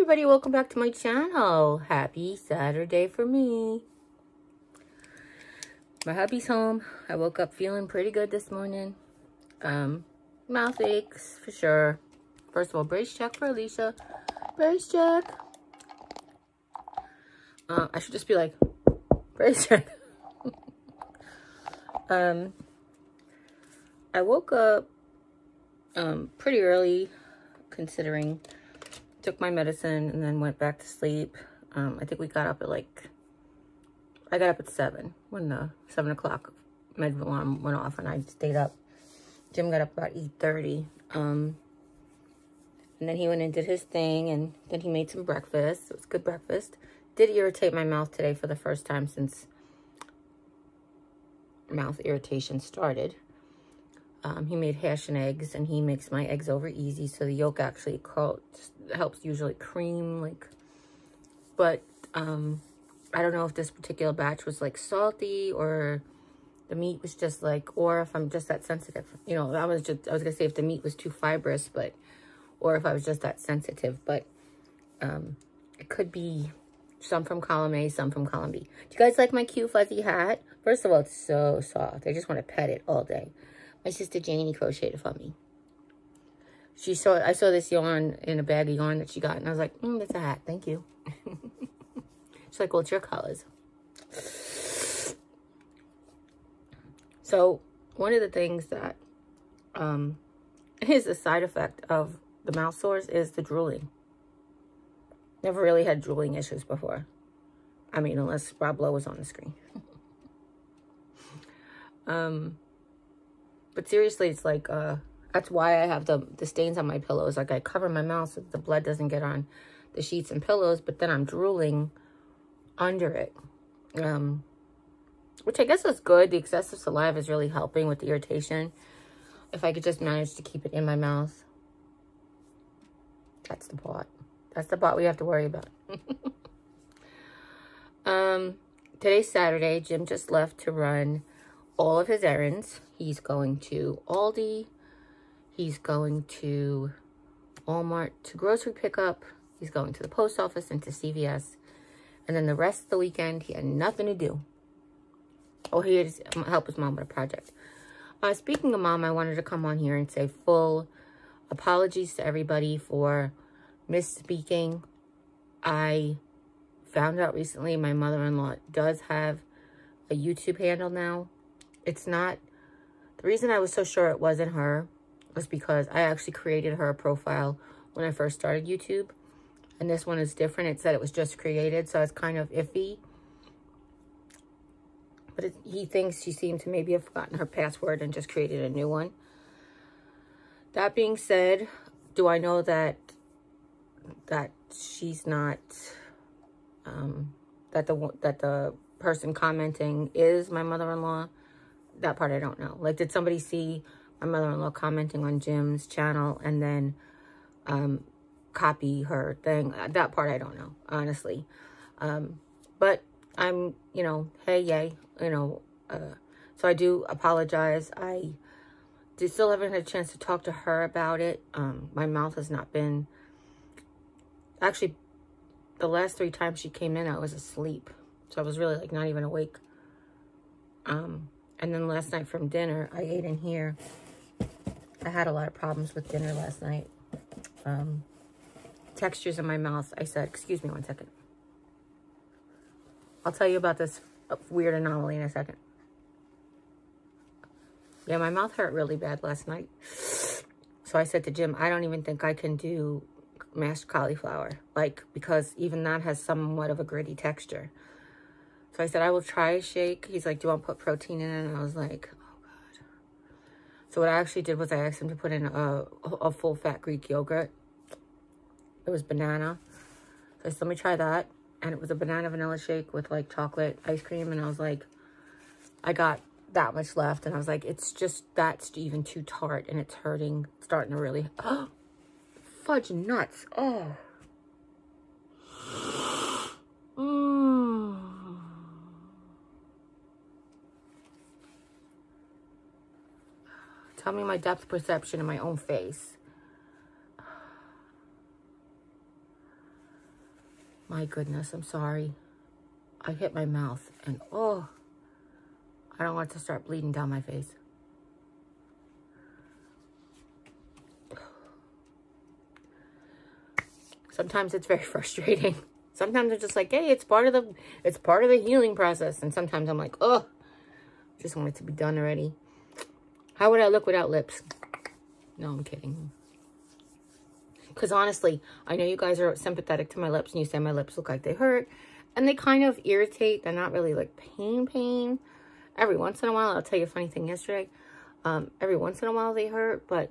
everybody, welcome back to my channel. Happy Saturday for me. My hubby's home. I woke up feeling pretty good this morning. Mouth aches for sure. First of all, brace check for Alicia. Brace check. I should just be like, brace check. I woke up pretty early, considering. Took my medicine and then went back to sleep. I think we got up at I got up at 7 when the 7 o'clock med alarm went off, and I stayed up. Jim got up about 8:30. And then he went and did his thing, and then he made some breakfast. It was good breakfast. Did irritate my mouth today for the first time since mouth irritation started. He made hash and eggs, and he makes my eggs over easy, so the yolk actually helps usually cream, but I don't know if this particular batch was salty, or the meat was just or if I'm just that sensitive. You know, I was gonna say if the meat was too fibrous, or if I was just that sensitive, but it could be some from column A, some from column B. Do you guys like my cute fuzzy hat? First of all, it's so soft. I just want to pet it all day. My sister Janie crocheted it for me. I saw this yarn in a bag of yarn that she got, and I was like, that's a hat, thank you. She's like, well, it's your colors. So one of the things that is a side effect of the mouth sores is the drooling. Never really had drooling issues before. I mean, unless Rob Lowe was on the screen. But seriously, it's that's why I have the stains on my pillows. I cover my mouth so the blood doesn't get on the sheets and pillows, but then I'm drooling under it. Which I guess is good. The excessive saliva is really helping with the irritation. If I could just manage to keep it in my mouth. That's the part. That's the part we have to worry about. Today's Saturday. Jim just left to run all of his errands. He's going to Aldi. He's going to Walmart to grocery pickup. He's going to the post office and to CVS. And then the rest of the weekend, he had nothing to do. Oh, he had to help his mom with a project. Speaking of mom, I wanted to come on here and say full apologies to everybody for misspeaking. I found out recently my mother-in-law does have a YouTube handle now. It's not, the reason I was so sure it wasn't her was because I actually created her a profile when I first started YouTube. And this one is different. It said it was just created, so it's kind of iffy. But he thinks she seemed to maybe have forgotten her password and just created a new one. That being said, do I know that she's not, that the person commenting is my mother-in-law? That part I don't know. Did somebody see my mother-in-law commenting on Jim's channel and then copy her thing? That part I don't know, honestly. But I'm, hey, yay, so I do apologize. I still haven't had a chance to talk to her about it. My mouth has not been, actually, the last 3 times she came in, I was asleep. So I was really, not even awake. And then last night from dinner, I ate in here. I had a lot of problems with dinner last night. Textures in my mouth. I said, excuse me 1 second. I'll tell you about this weird anomaly in a second. Yeah, my mouth hurt really bad last night. So I said to Jim, I don't even think I can do mashed cauliflower. Because even that has somewhat of a gritty texture. So I said, I will try a shake. He's like, do you want to put protein in it? And I was like, oh, God. So what I actually did was I asked him to put in a full-fat Greek yogurt. It was banana. So I said, let me try that. And it was a banana vanilla shake with, chocolate ice cream. And I was like, I got that much left. And I was like, that's even too tart. And it's hurting. It's starting to really, fudge nuts. Oh. Tell me my depth perception in my own face. My goodness, I'm sorry. I hit my mouth and oh, I don't want it to start bleeding down my face. Sometimes it's very frustrating. Sometimes I'm just like, hey, it's part of the healing process. And sometimes I'm like, oh, just want it to be done already. How would I look without lips? No, I'm kidding. Because honestly, I know you guys are sympathetic to my lips and you say my lips look like they hurt. And they kind of irritate. They're not really like pain. Every once in a while, I'll tell you a funny thing yesterday. Every once in a while they hurt, but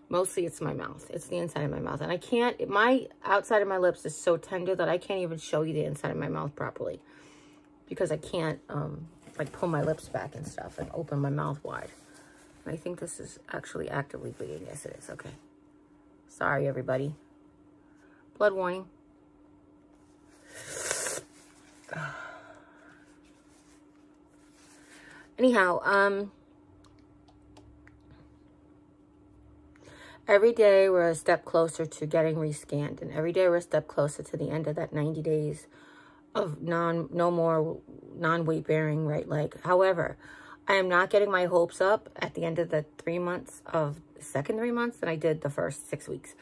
mostly it's my mouth. It's the inside of my mouth. And I can't, my outside of my lips is so tender that I can't even show you the inside of my mouth properly. Because I can't, like, pull my lips back and stuff and open my mouth wide. And I think this is actually actively bleeding. Yes, it is. Okay. Sorry, everybody. Blood warning. Anyhow, every day we're a step closer to getting rescanned, and every day we're a step closer to the end of that 90 days of no more non-weight bearing right leg. However, I am not getting my hopes up at the end of the 3 months of the second 3 months than I did the first 6 weeks,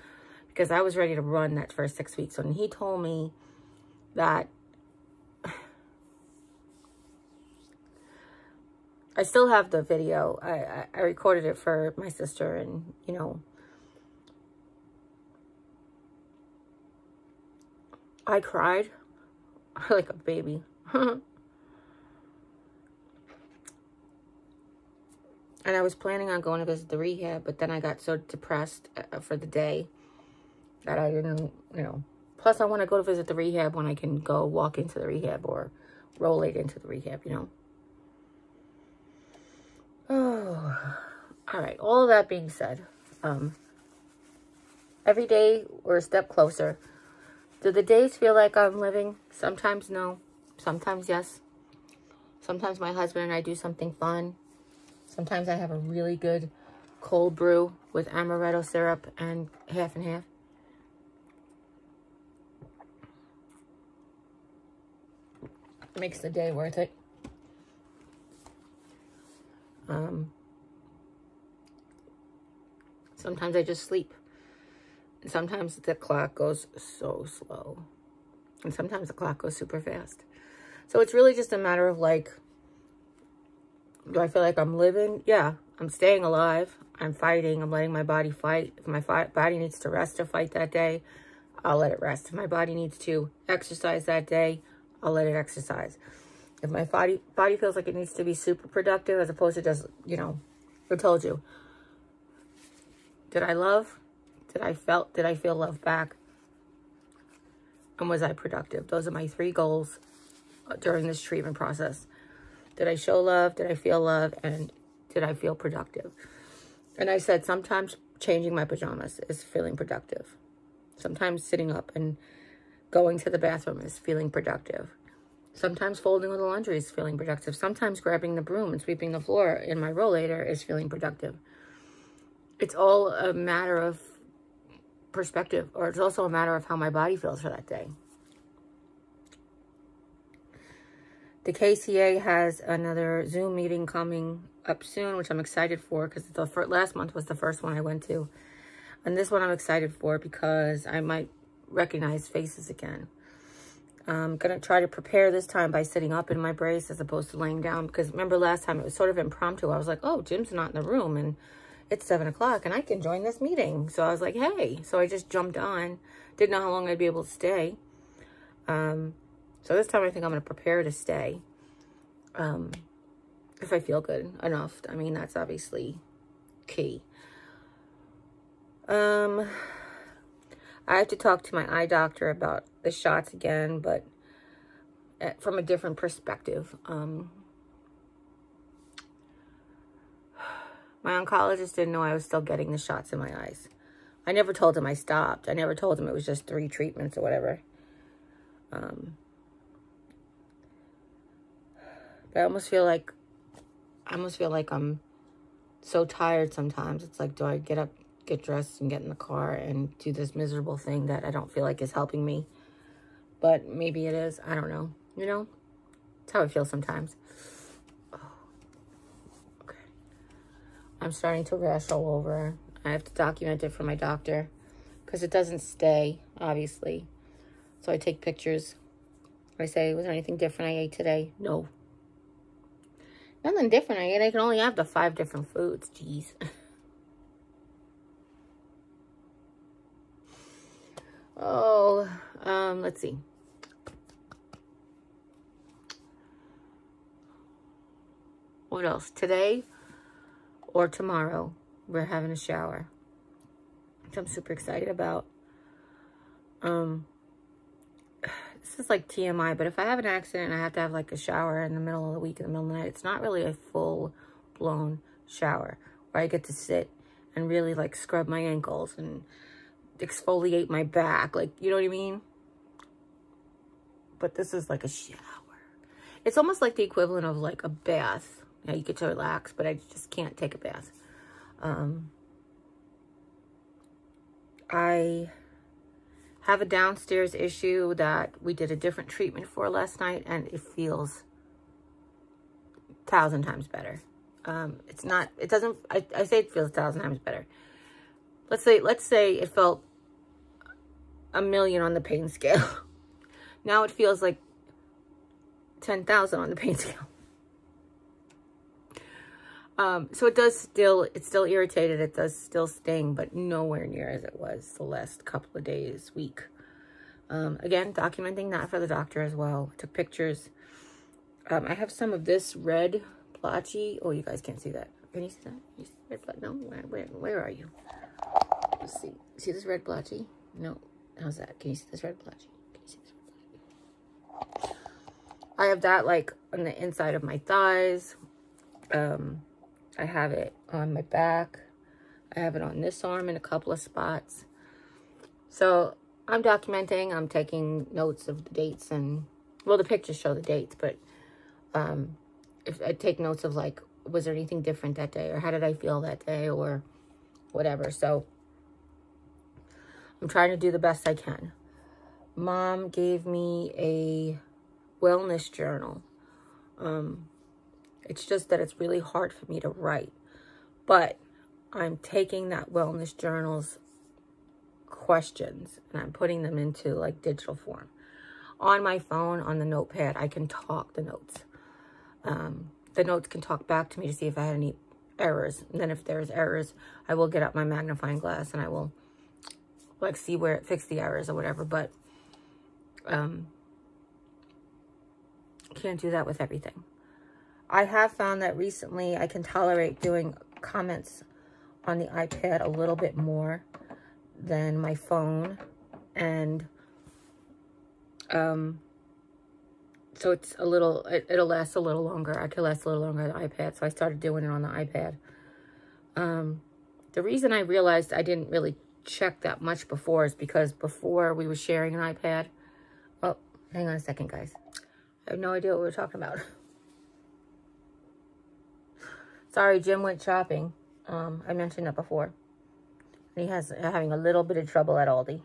because I was ready to run that first 6 weeks. When he told me that I still have the video. I recorded it for my sister, and, you know, I cried like a baby. And I was planning on going to visit the rehab, but then I got so depressed for the day that I didn't, you know. Plus, I want to go to visit the rehab when I can go walk into the rehab or roll it into the rehab, you know. Oh, all right. All of that being said, every day we're a step closer. Do the days feel like I'm living? Sometimes no. Sometimes yes. Sometimes my husband and I do something fun. Sometimes I have a really good cold brew with amaretto syrup and half and half. Makes the day worth it. Sometimes I just sleep. And sometimes the clock goes so slow. And sometimes the clock goes super fast. So it's really just a matter of, like, do I feel like I'm living? Yeah, I'm staying alive. I'm fighting. I'm letting my body fight. If my body needs to rest to fight that day, I'll let it rest. If my body needs to exercise that day, I'll let it exercise. If my body feels like it needs to be super productive as opposed to just, you know, I told you. Did I love? Did I feel love back? And was I productive? Those are my 3 goals during this treatment process. Did I show love? Did I feel love? And did I feel productive? And I said sometimes changing my pajamas is feeling productive. Sometimes sitting up and going to the bathroom is feeling productive. Sometimes folding the laundry is feeling productive. Sometimes grabbing the broom and sweeping the floor in my rollator is feeling productive. It's all a matter of perspective, or it's also a matter of how my body feels for that day. The KCA has another Zoom meeting coming up soon, which I'm excited for because the last month was the first one I went to. And this one I'm excited for because I might recognize faces again. I'm going to try to prepare this time by sitting up in my brace as opposed to laying down. Because remember last time it was sort of impromptu. I was like, oh, Jim's not in the room and it's 7 o'clock and I can join this meeting. So I was like, hey. So I just jumped on. Didn't know how long I'd be able to stay. So this time I think I'm going to prepare to stay. If I feel good enough. I mean, that's obviously key. I have to talk to my eye doctor about the shots again, but from a different perspective. My oncologist didn't know I was still getting the shots in my eyes. I never told him I stopped. I never told him it was just 3 treatments or whatever. But I almost feel like I'm so tired sometimes. It's like, do I get up, get dressed, and get in the car and do this miserable thing that I don't feel like is helping me? but maybe it is. I don't know. You know, it's how I feel sometimes. Oh, okay. I'm starting to rash all over. I have to document it for my doctor because it doesn't stay, obviously. So I take pictures. I say, was there anything different I ate today? No. Nothing different I ate. I can only have the 5 different foods. Jeez. Oh, let's see. What else? Today or tomorrow, we're having a shower, which I'm super excited about. This is like TMI, but if I have an accident and I have to have like a shower in the middle of the week, in the middle of the night, it's not really a full-blown shower where I get to sit and really like scrub my ankles and exfoliate my back. Like, you know what I mean? But this is like a shower. It's almost like the equivalent of like a bath. Yeah, you get to relax, but I just can't take a bath. I have a downstairs issue that we did a different treatment for last night, and it feels 1,000 times better. It's not, it doesn't, I say it feels 1,000 times better. Let's say it felt 1,000,000 on the pain scale. Now it feels like 10,000 on the pain scale. So it's still irritated. It does still sting, but nowhere near as it was the last couple of days, week. Again, documenting that for the doctor as well. I took pictures. I have some of this red blotchy. Oh, you guys can't see that. Can you see that? You see red blotchy? No, where are you? Let's see. See this red blotchy? No. How's that? Can you see this red blotchy? Can you see this red blotchy? I have that like on the inside of my thighs. I have it on my back. I have it on this arm in a couple of spots. So I'm documenting. I'm taking notes of the dates and, well, the pictures show the dates, but if I take notes of like, was there anything different that day, or how did I feel that day, or whatever. So I'm trying to do the best I can. Mom gave me a wellness journal. It's just that it's really hard for me to write. But I'm taking that wellness journal's questions and I'm putting them into like digital form. On my phone, on the notepad, I can talk the notes. The notes can talk back to me to see if I had any errors. And then if there's errors, I will get out my magnifying glass and I will like see where it fixed the errors or whatever. But can't do that with everything. I have found that recently I can tolerate doing comments on the iPad a little bit more than my phone. And so it's a little, it'll last a little longer. I could last a little longer on the iPad. So I started doing it on the iPad. The reason I realized I didn't really check that much before is because before we were sharing an iPad. Oh, hang on a second, guys. I have no idea what we were talking about. Sorry, Jim went shopping. I mentioned that before. And he has having a little bit of trouble at Aldi.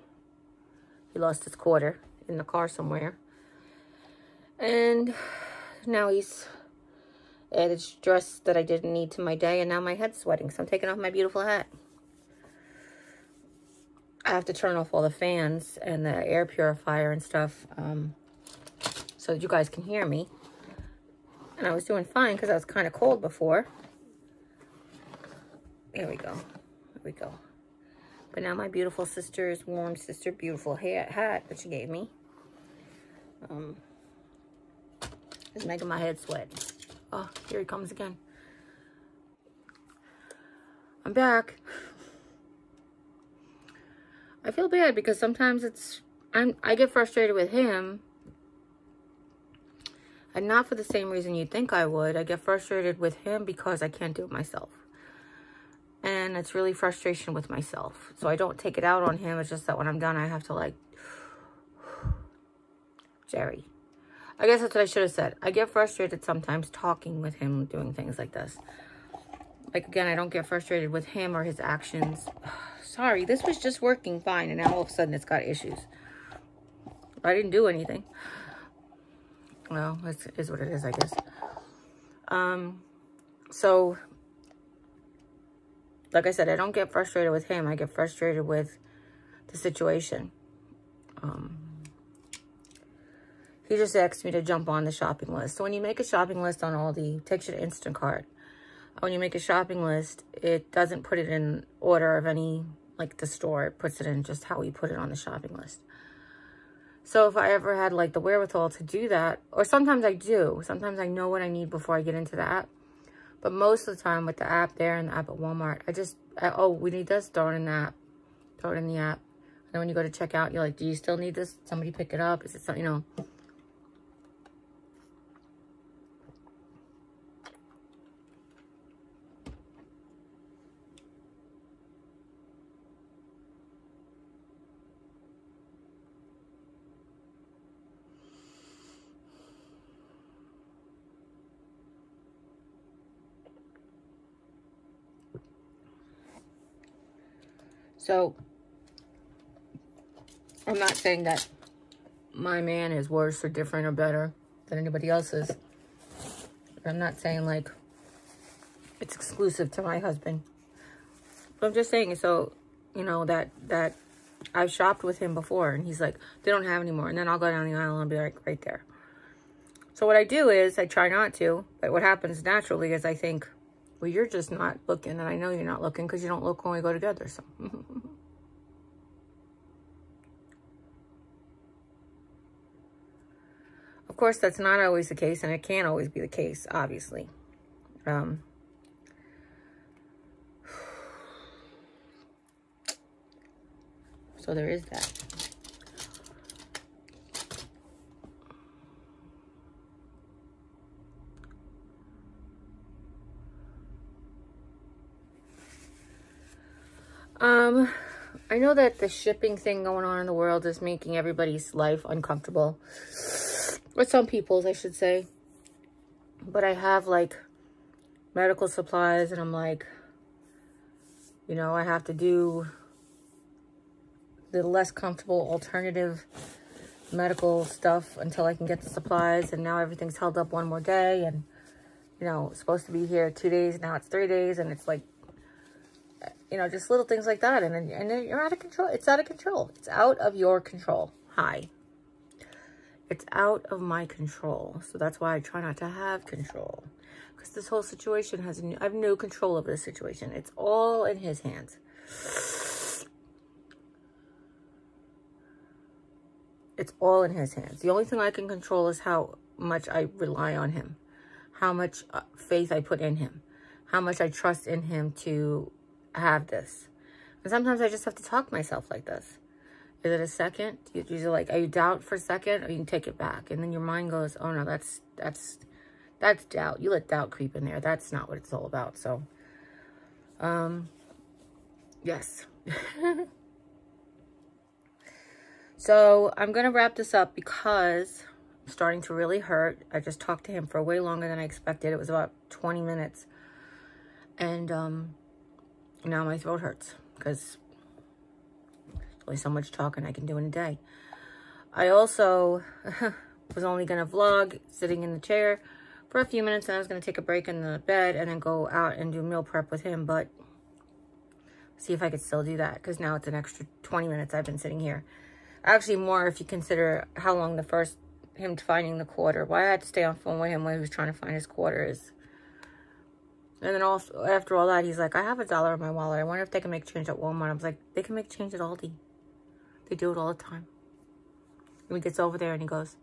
He lost his quarter in the car somewhere. And now he's added stress that I didn't need to my day. And now my head's sweating. So I'm taking off my beautiful hat. I have to turn off all the fans and the air purifier and stuff. So that you guys can hear me. And I was doing fine because I was kind of cold before. There we go. There we go. But now my beautiful sister's warm sister beautiful hat that she gave me is making my head sweat. Oh, here he comes again. I'm back. I feel bad because sometimes I get frustrated with him. And not for the same reason you'd think I would. I get frustrated with him because I can't do it myself. And it's really frustration with myself. So I don't take it out on him. It's just that when I'm done, I have to like, Jerry. I guess that's what I should have said. I get frustrated sometimes talking with him, doing things like this. Like, again, I don't get frustrated with him or his actions. Sorry, this was just working fine. And now all of a sudden it's got issues. I didn't do anything. Well, it is what it is, I guess. So, like I said, I don't get frustrated with him. I get frustrated with the situation. He just asked me to jump on the shopping list. So when you make a shopping list on Aldi, it takes you to Instacart. When you make a shopping list, it doesn't put it in order of any, like the store. It puts it in just how we put it on the shopping list. So if I ever had like the wherewithal to do that, or sometimes I do. Sometimes I know what I need before I get into the app. But most of the time with the app there and the app at Walmart, oh, we need this, throw it in the app. Throw it in the app. And then when you go to checkout, you're like, do you still need this? Somebody pick it up? Is it something, you know? So, I'm not saying that my man is worse or different or better than anybody else's. I'm not saying, like, it's exclusive to my husband. But I'm just saying, so, you know, that I've shopped with him before, and he's like, they don't have any more. And then I'll go down the aisle and be like, right there. So what I do is, I try not to, but what happens naturally is I think, well, you're just not looking, and I know you're not looking because you don't look when we go together, so. Of course, that's not always the case, and it can't always be the case, obviously. So there is that. I know that the shipping thing going on in the world is making everybody's life uncomfortable. Or some people's, I should say. But I have, like, medical supplies, and I'm like, you know, I have to do the less comfortable alternative medical stuff until I can get the supplies. And now everything's held up one more day. And, you know, it's supposed to be here 2 days. Now it's 3 days. And it's like, you know, just little things like that. And then you're out of control. It's out of control. It's out of your control. Hi. It's out of my control. So that's why I try not to have control. Because this whole situation I have no control over this situation. It's all in his hands. It's all in his hands. The only thing I can control is how much I rely on him. How much faith I put in him. How much I trust in him to have this. And sometimes I just have to talk to myself like this. Is it a second? You're like, you doubt for a second, or you can take it back. And then your mind goes, oh no, that's doubt. You let doubt creep in there. That's not what it's all about. So, yes. So I'm going to wrap this up because I'm starting to really hurt. I just talked to him for way longer than I expected. It was about 20 minutes. And now my throat hurts because there's only so much talking I can do in a day. I also was only going to vlog sitting in the chair for a few minutes, and I was going to take a break in the bed and then go out and do meal prep with him, but see if I could still do that, because now it's an extra 20 minutes I've been sitting here. Actually, more if you consider how long him finding the quarter. Why I had to stay on phone with him when he was trying to find his quarters. And then also, after all that, he's like, I have $1 in my wallet. I wonder if they can make change at Walmart. I was like, they can make change at Aldi. They do it all the time. And he gets over there and he goes,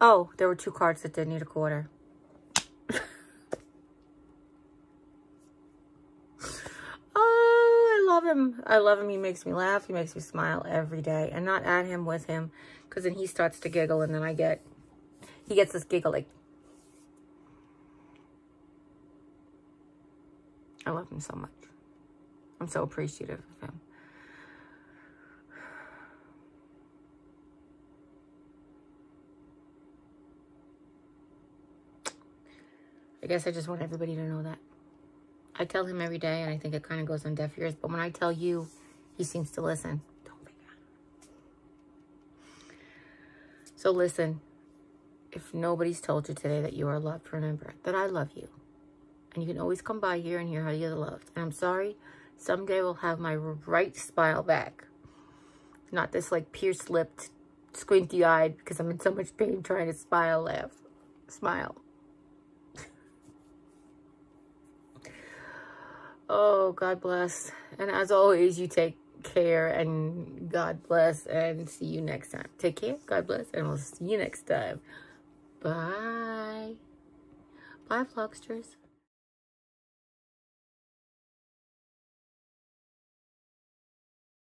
oh, there were 2 cards that didn't need a quarter. Oh, I love him. I love him. He makes me laugh. He makes me smile every day. And not at him, with him. Because then he starts to giggle, and then he gets this giggle like, I love him so much. I'm so appreciative of him. I guess I just want everybody to know that. I tell him every day, and I think it kind of goes on deaf ears. But when I tell you, he seems to listen. Don't forget. So listen, if nobody's told you today that you are loved, remember that I love you. And you can always come by here and hear how you're loved. And I'm sorry, someday we'll have my right smile back. Not this like pierced lipped, squinty eyed because I'm in so much pain trying to smile. Oh, God bless. And as always, you take care and God bless and see you next time. Take care, God bless, and we'll see you next time. Bye. Bye, vlogsters.